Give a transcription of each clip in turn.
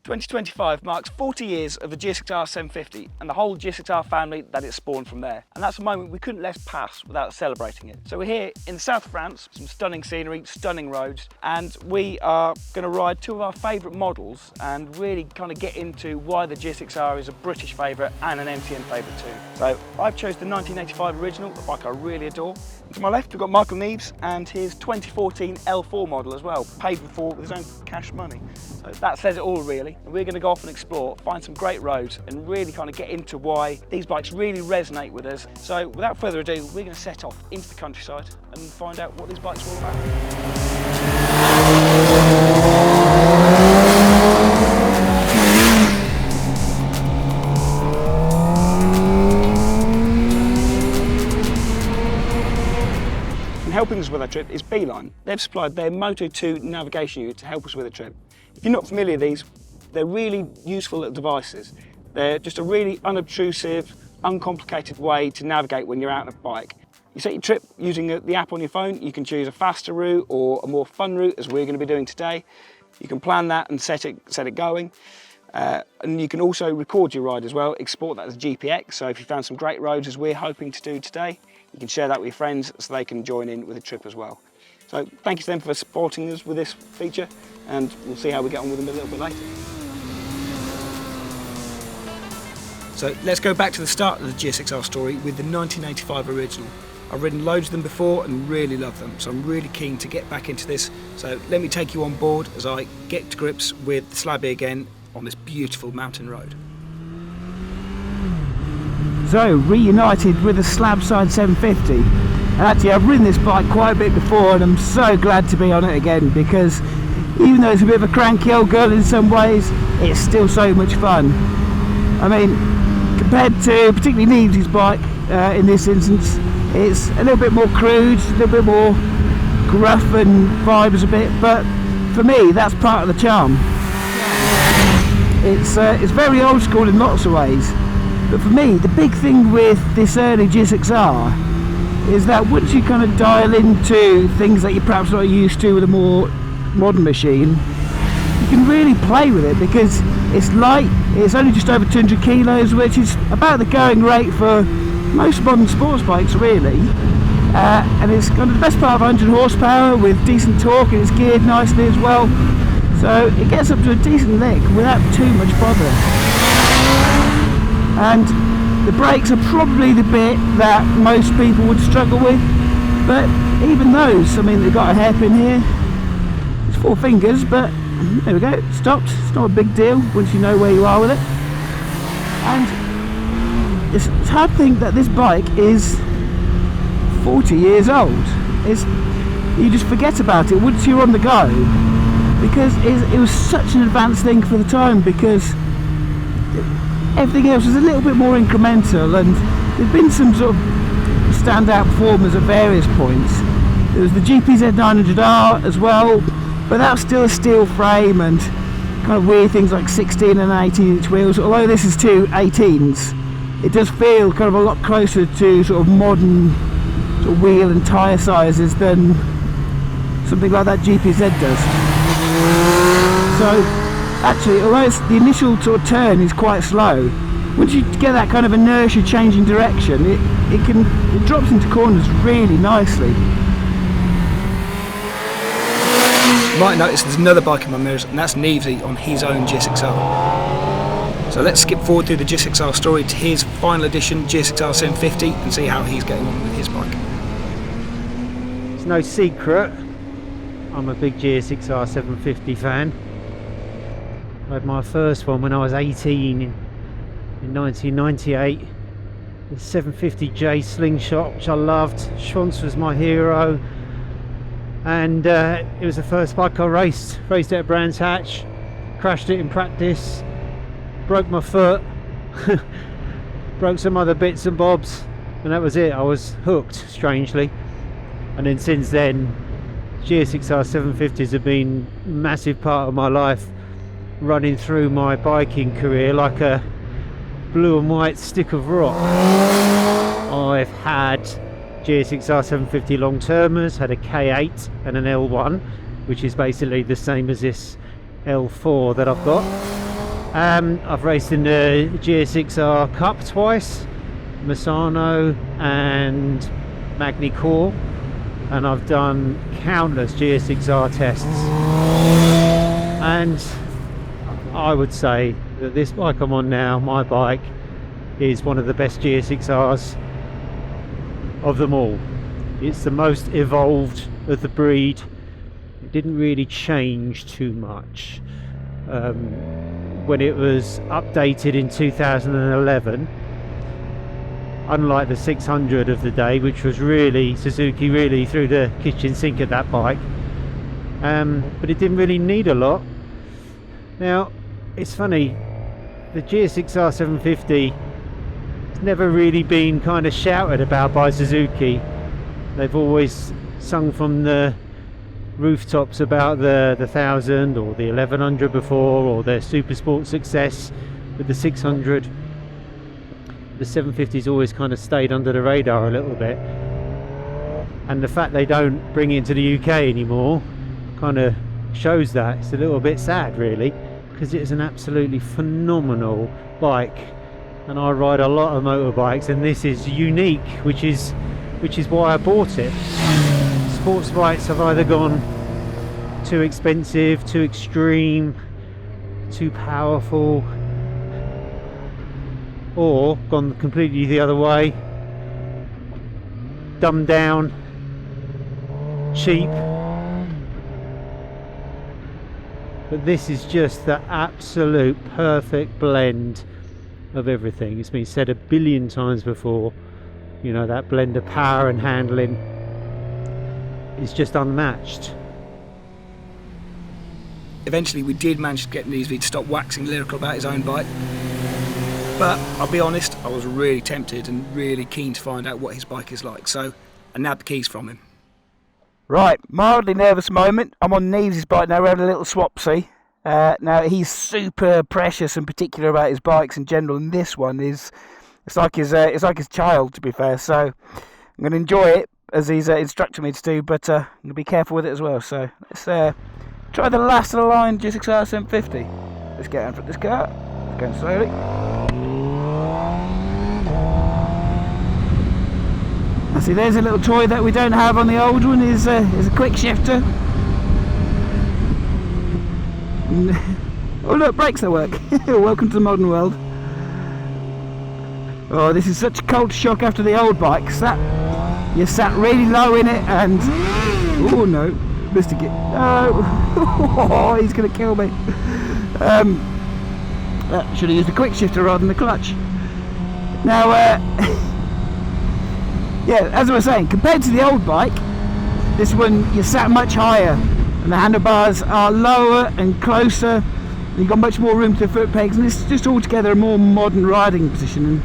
2025 marks 40 years of the GSX-R750 and the whole GSX-R family that it spawned from there. And that's a moment we couldn't let pass without celebrating it. So we're here in South France, some stunning scenery, stunning roads, and we are going to ride two of our favourite models and really kind of get into why the GSX-R is a British favourite and an MCN favourite too. So I've chose the 1985 original, a bike I really adore. And to my left we've got Michael Neeves and his 2014 L4 model as well, paid for with his own cash money. So that says it all really. And we're going to go off and explore, find some great roads and really kind of get into why these bikes really resonate with us. So without further ado, we're going to set off into the countryside and find out what these bikes are all about. And helping us with our trip is Beeline. They've supplied their Moto2 navigation unit to help us with the trip. If you're not familiar with these, they're really useful devices. They're just a really unobtrusive, uncomplicated way to navigate when you're out on a bike. You set your trip using the app on your phone. You can choose a faster route or a more fun route, as we're going to be doing today. You can plan that and set it going. And you can also record your ride as well, export that as GPX. So if you found some great roads, as we're hoping to do today, you can share that with your friends so they can join in with the trip as well. So thank you to them for supporting us with this feature, and we'll see how we get on with them a little bit later. So let's go back to the start of the GSX-R story with the 1985 original. I've ridden loads of them before and really love them, so I'm really keen to get back into this. So let me take you on board as I get to grips with the Slabby again on this beautiful mountain road. So, reunited with the Slabside 750. And actually I've ridden this bike quite a bit before and I'm so glad to be on it again, because even though it's a bit of a cranky old girl in some ways, it's still so much fun. I mean, compared to particularly Neeves' bike in this instance, it's a little bit more crude, a little bit more gruff and vibes a bit, but for me that's part of the charm. It's very old school in lots of ways, but for me the big thing with this early GSX-R is that once you kind of dial into things that you're perhaps not used to with a more modern machine, you can really play with it because it's light, it's only just over 200 kilos, which is about the going rate for most modern sports bikes really, and it's got the best part of 100 horsepower with decent torque, and it's geared nicely as well, so it gets up to a decent lick without too much bother. And the brakes are probably the bit that most people would struggle with, but even those, I mean, they've got a hairpin here, it's 4 fingers, but there we go, it stopped. It's not a big deal once you know where you are with it. And it's hard to think that this bike is 40 years old. You just forget about it once you're on the go, because it was such an advanced thing for the time, because everything else was a little bit more incremental, and there's been some sort of standout performers at various points. There was the GPZ-900R as well, but that was still a steel frame and kind of weird things like 16 and 18 inch wheels. Although this is two 18s, it does feel kind of a lot closer to sort of modern sort of wheel and tyre sizes than something like that GPZ does. So actually, although the initial sort of turn is quite slow, once you get that kind of inertia changing direction, it drops into corners really nicely. You might notice there's another bike in my mirrors, and that's Neeves on his own GSX-R. So let's skip forward through the GSX-R story to his final edition GSX-R750 and see how he's getting on with his bike. It's no secret, I'm a big GSX-R750 fan. I had my first one when I was 18 in 1998. The 750J Slingshot, which I loved. Schwantz was my hero. And it was the first bike I raced it at Brands Hatch, crashed it in practice, broke my foot, broke some other bits and bobs, and that was it. I was hooked, strangely. And then since then, GSX-R 750s have been a massive part of my life, running through my biking career like a blue and white stick of rock. I've had GSX-R 750 long-termers, had a K8 and an L1, which is basically the same as this L4 that I've got. I've raced in the GSX-R Cup twice, Misano and Magni Core, and I've done countless GSX-R tests, and I would say that this bike I'm on now, my bike, is one of the best GSX-Rs of them all. It's the most evolved of the breed. It didn't really change too much. When it was updated in 2011, unlike the 600 of the day, which was really, Suzuki really threw the kitchen sink at that bike, but it didn't really need a lot. Now, it's funny, the GSX-R750 has never really been kind of shouted about by Suzuki. They've always sung from the rooftops about the 1000 or the 1100 before, or their super sport success with the 600. The 750's always kind of stayed under the radar a little bit, and the fact they don't bring it into the UK anymore kind of shows that. It's a little bit sad really, because it is an absolutely phenomenal bike, and I ride a lot of motorbikes and this is unique, which is why I bought it. Sports bikes have either gone too expensive, too extreme, too powerful, or gone completely the other way, dumbed down, cheap. But this is just the absolute perfect blend of everything. It's been said a billion times before, you know, that blend of power and handling is just unmatched. Eventually we did manage to get Neeves to stop waxing lyrical about his own bike, but I'll be honest, I was really tempted and really keen to find out what his bike is like, so I nabbed the keys from him. Right, mildly nervous moment. I'm on Neeves' bike now. We're having a little swap, see. Now he's super precious and particular about his bikes in general, and this one is it's like his child, to be fair. So I'm going to enjoy it as he's instructed me to do, but I'm going to be careful with it as well. So let's try the last of the line GSX-R750. Let's get out in front of this car. It's going slowly. See, there's a little toy that we don't have on the old one, is a quick shifter. Oh look, brakes that work. Welcome to the modern world. Oh, this is such a culture shock after the old bikes. That you sat really low in it and oh no, missed a git. Oh, he's gonna kill me. Should have used the quick shifter rather than the clutch. Now yeah, as I was saying, compared to the old bike, this one you sat much higher and the handlebars are lower and closer, and you've got much more room to the foot pegs, and it's just altogether a more modern riding position.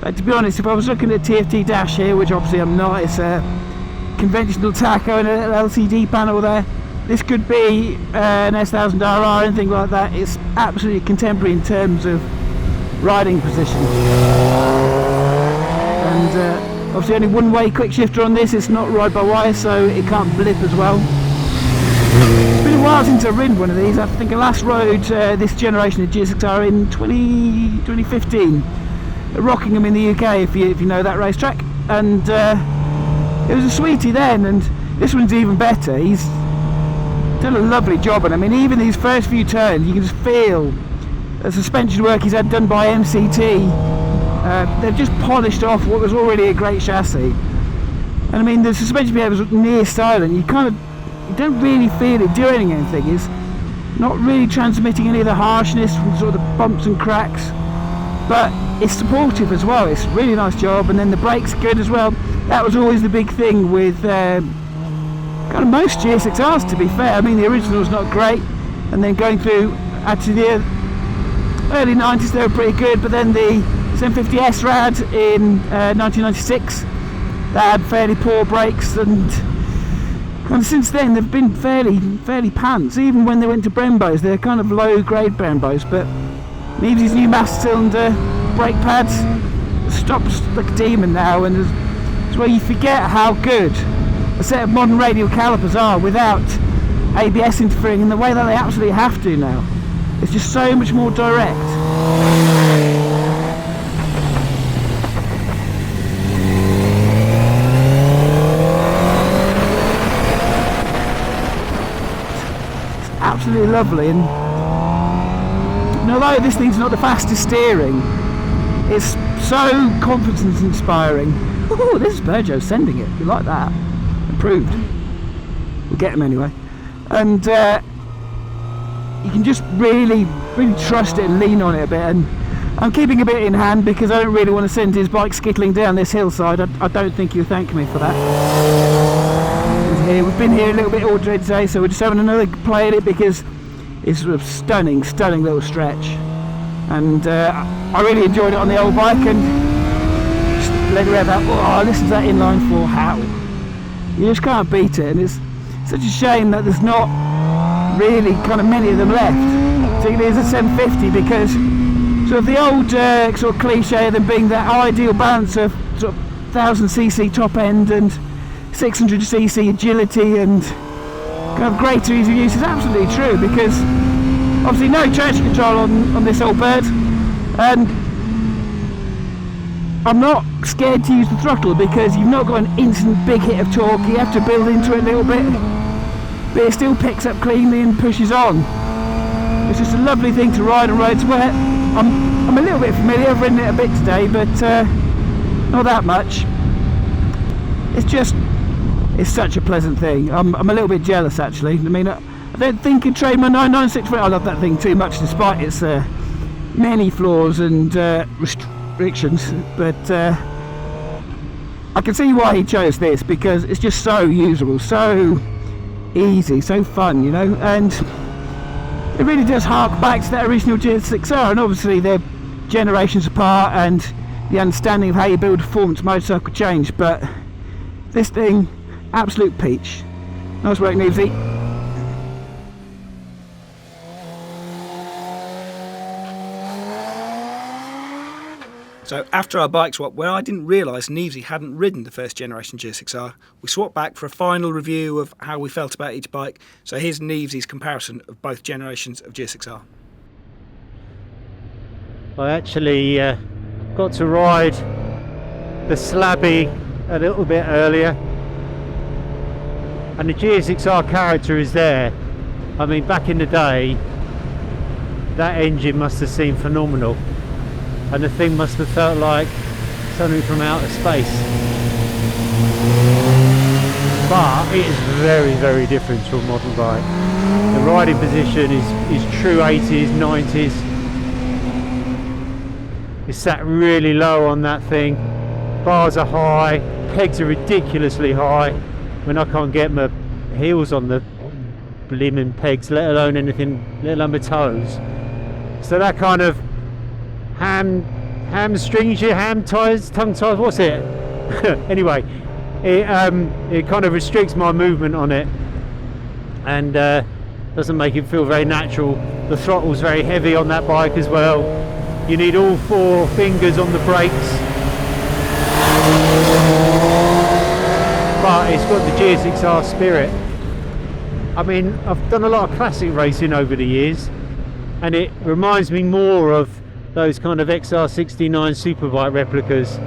And to be honest, if I was looking at a TFT dash here, which obviously I'm not, it's a conventional tacho and a little LCD panel there, this could be an S1000RR or anything like that. It's absolutely contemporary in terms of riding position. And obviously only one way quick shifter on this, it's not ride by wire, so it can't blip as well. It's been a while since I've ridden one of these. I think I last rode this generation of GSX-R in 2015 at Rockingham in the UK, if you know that racetrack, and it was a sweetie then, and this one's even better. He's done a lovely job, and I mean even these first few turns you can just feel the suspension work he's had done by MCT. They've just polished off what was already a great chassis, and I mean the suspension behaviour was near silent. You don't really feel it doing anything. It's not really transmitting any of the harshness from sort of the bumps and cracks, but it's supportive as well. It's a really nice job, and then the brakes are good as well. That was always the big thing with kind of most GSX-Rs, to be fair. I mean the original's not great, and then going through actually the early 90s they were pretty good, but then the 750S rad in 1996, they had fairly poor brakes, and since then they've been fairly pants. Even when they went to Brembos, they're kind of low grade Brembos, but Neeves' new master cylinder brake pads stops like a demon now, and it's where you forget how good a set of modern radial calipers are without ABS interfering in the way that they absolutely have to now. It's just so much more direct. It's absolutely lovely, and although this thing's not the fastest steering, it's so confidence inspiring. Oh, this is Peugeot sending it. You like that? Improved. We'll get them anyway. And you can just really trust it and lean on it a bit. And I'm keeping a bit in hand because I don't really want to send his bike skittling down this hillside. I don't think he'll thank me for that. We've been here a little bit all day today, so we're just having another play at it because it's a stunning little stretch. And I really enjoyed it on the old bike, and just let it rev out. Oh, listen to that inline four howl. You just can't beat it, and it's such a shame that there's not really kind of many of them left, particularly as a 750, because sort of the old sort of cliche of them being that ideal balance of sort of 1000cc top end and 600cc agility and kind of greater ease of use is absolutely true, because obviously no traction control on this old bird, and I'm not scared to use the throttle because you've not got an instant big hit of torque. You have to build into it a little bit, but it still picks up cleanly and pushes on. It's just a lovely thing to ride on roads where I'm a little bit familiar. I've ridden it a bit today, but not that much. It's such a pleasant thing. I'm a little bit jealous actually. I mean, I don't think I'd trade my 996 for it. I love that thing too much despite its many flaws and restrictions, but I can see why he chose this, because it's just so usable, so easy, so fun, you know, and it really does hark back to that original GSX-R, and obviously they're generations apart and the understanding of how you build a performance motorcycle changed, but this thing, absolute peach. Nice work, Neevesy. So after our bike swap, where I didn't realise Neevesy hadn't ridden the first generation GSX-R, we swapped back for a final review of how we felt about each bike. So here's Neevesy's comparison of both generations of GSX-R. I actually got to ride the Slabby a little bit earlier, and the GSX-R character is there. I mean, back in the day, that engine must have seemed phenomenal, and the thing must have felt like something from outer space. But it is very different to a modern bike. The riding position is true 80s, 90s. It's sat really low on that thing. Bars are high, pegs are ridiculously high. When I can't get my heels on the blimmin' pegs, let alone anything, let alone my toes. So that kind of hamstrings you, ham ties, tongue ties, what's it? Anyway, it kind of restricts my movement on it, and doesn't make it feel very natural. The throttle's very heavy on that bike as well. You need all four fingers on the brakes. But it's got the GSX-R spirit. I mean, I've done a lot of classic racing over the years, and it reminds me more of those kind of XR69 superbike replicas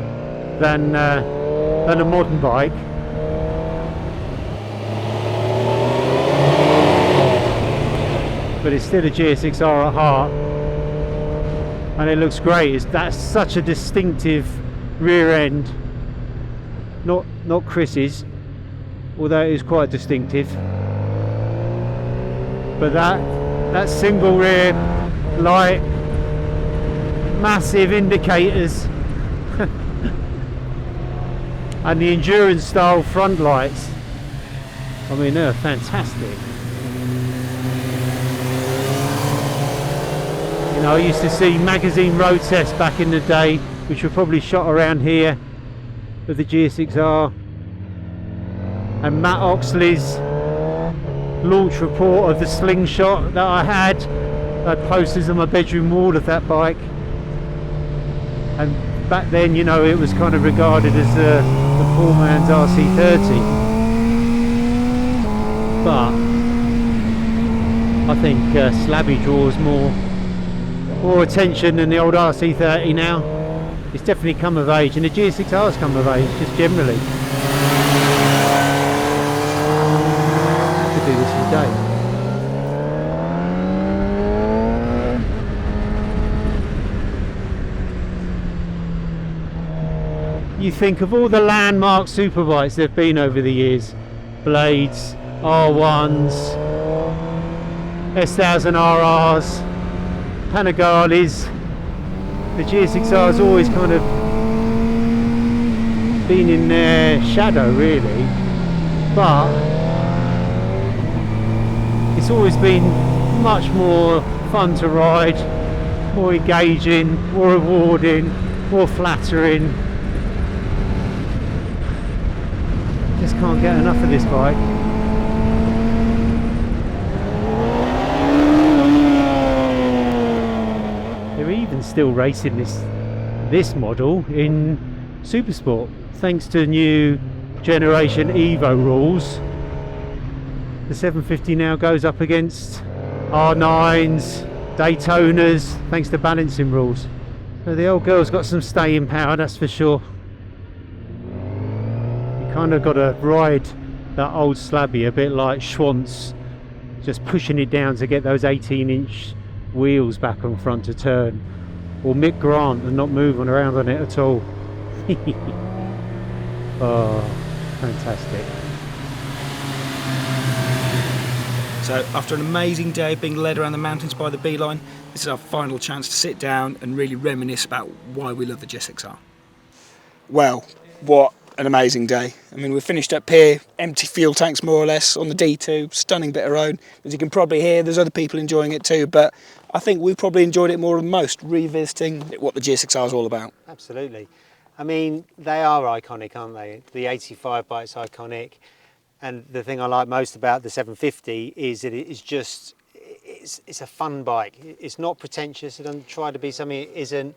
than a modern bike. But it's still a GSX-R at heart, and it looks great. That's such a distinctive rear end. Not Chris's, although it is quite distinctive. But that single rear light, massive indicators, and the endurance style front lights, I mean, they're fantastic. You know, I used to see magazine road tests back in the day, which were probably shot around here, of the GSX-R, and Matt Oxley's launch report of the slingshot that I had. I had posters on my bedroom wall of that bike, and back then, you know, it was kind of regarded as the poor man's RC30, but I think Slabby draws more more attention than the old RC30 now. It's definitely come of age, and the GSX-R's come of age, just generally. I could do this all day. You think of all the landmark superbikes there have been over the years, Blades, R1s, S1000RRs, Panigales. The GSX-R has always kind of been in their shadow, really, but it's always been much more fun to ride, more engaging, more rewarding, more flattering. Just can't get enough of this bike. They're even still racing this model in Supersport, thanks to new generation Evo rules. The 750 now goes up against R9s, Daytonas, thanks to balancing rules. So the old girl's got some staying power, that's for sure. Kind of got to ride that old slabby a bit like Schwantz, just pushing it down to get those 18-inch wheels back on front to turn, or Mick Grant and not moving around on it at all. Oh, fantastic. So after an amazing day of being led around the mountains by the Beeline, this is our final chance to sit down and really reminisce about why we love the GSX-R. Well, what an amazing day. I mean, we finished up here, empty fuel tanks more or less on the D2, stunning bit of road. As you can probably hear, there's other people enjoying it too, but I think we probably enjoyed it more than most, revisiting what the GSX-R is all about. Absolutely. I mean, they are iconic, aren't they? The 85 bike's iconic, and the thing I like most about the 750 is that it is just, it's a fun bike. It's not pretentious, it doesn't try to be something it isn't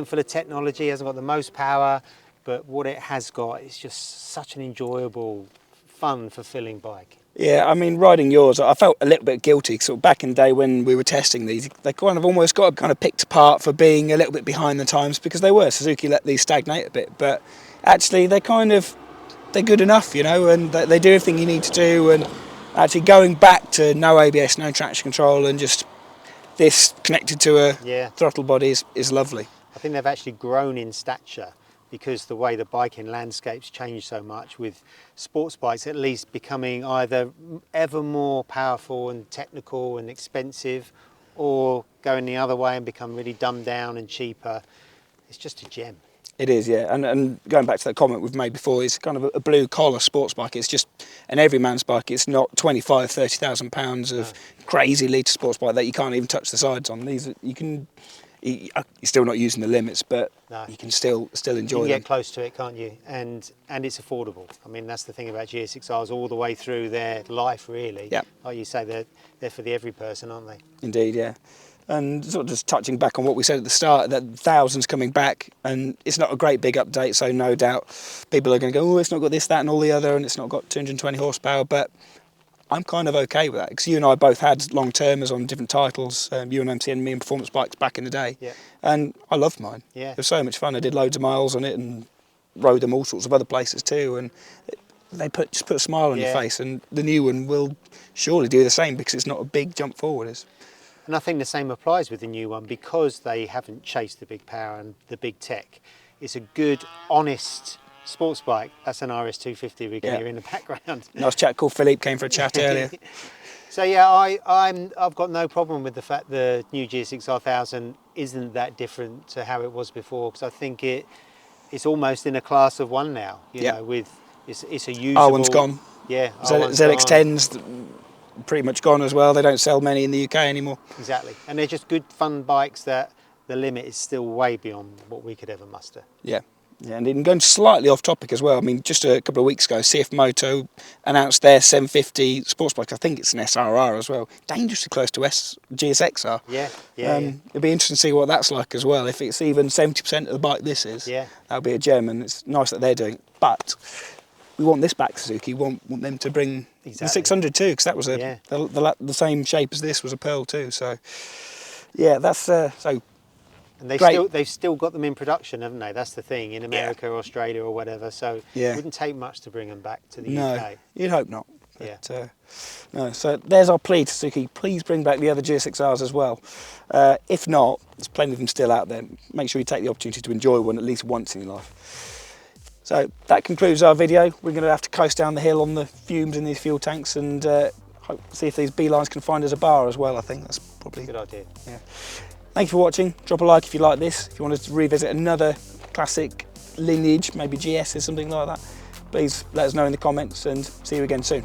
full of technology, hasn't got the most power, but what it has got is just such an enjoyable, fun, fulfilling bike. Yeah, I mean, riding yours, I felt a little bit guilty. Sort of back in the day when we were testing these, they kind of almost got kind of picked apart for being a little bit behind the times, because they were. Suzuki let these stagnate a bit, but actually they're good enough, you know, and they do everything you need to do. And actually going back to no ABS, no traction control, and just this connected to a throttle body is lovely. I think they've actually grown in stature, because the way the biking landscape's changed so much, with sports bikes at least becoming either ever more powerful and technical and expensive, or going the other way and become really dumbed down and cheaper. It's just a gem. It is, yeah. And going back to that comment we've made before, it's kind of a blue collar sports bike. It's just an everyman's bike. It's not £25,000, £30,000 of crazy litre sports bike that you can't even touch the sides on. These you're still not using the limits, but you can still enjoy them. You can get close to it, can't you? And it's affordable. I mean, that's the thing about GSX-Rs all the way through their life, really. Yeah. Like you say, they're for the every person, aren't they? Indeed, yeah. And sort of just touching back on what we said at the start, that thousands coming back, and it's not a great big update, so no doubt people are going to go, oh, it's not got this, that and all the other, and it's not got 220 horsepower, but I'm kind of okay with that, because you and I both had long-termers on different titles, you and MCN, me and performance bikes back in the day, and I loved mine. Yeah. It was so much fun. I did loads of miles on it and rode them all sorts of other places too, and they just put a smile on your face, and the new one will surely do the same, because it's not a big jump forward. And I think the same applies with the new one, because they haven't chased the big power and the big tech. It's a good, honest sports bike. That's an RS250 we can hear in the background. Nice chap called Philippe came for a chat earlier. So yeah, I've got no problem with the fact the new GSX-R1000 isn't that different to how it was before, because I think it's almost in a class of one now. You know, with it's a usable. R1's gone. Yeah. ZX10's pretty much gone as well. They don't sell many in the UK anymore. Exactly, and they're just good, fun bikes that the limit is still way beyond what we could ever muster. Yeah. Yeah, and going slightly off topic as well, I mean, just a couple of weeks ago, CF Moto announced their 750 sports bike. I think it's an SRR as well. Dangerously close to GSX-R. Yeah. It'd be interesting to see what that's like as well. If it's even 70% of the bike this is, that'll be a gem, and it's nice that they're doing it. But we want this back, Suzuki. We want them to bring the 600 too, because that was the same shape as this was a Pearl too. So Yeah, that's so. And Great. they've still got them in production, haven't they? That's the thing, in America or Australia or whatever. So Yeah. it wouldn't take much to bring them back to the No, UK. you'd hope not. Yeah. But, no, so there's our plea to Suzuki. Please bring back the other GSX-Rs as well. If not, there's plenty of them still out there. Make sure you take the opportunity to enjoy one at least once in your life. So that concludes our video. We're going to have to coast down the hill on the fumes in these fuel tanks and see if these Beelines can find us a bar as well. I think that's probably a good idea. Yeah. Thank you for watching. Drop a like if you like this. If you wanted to revisit another classic lineage, maybe GS or something like that, please let us know in the comments and see you again soon.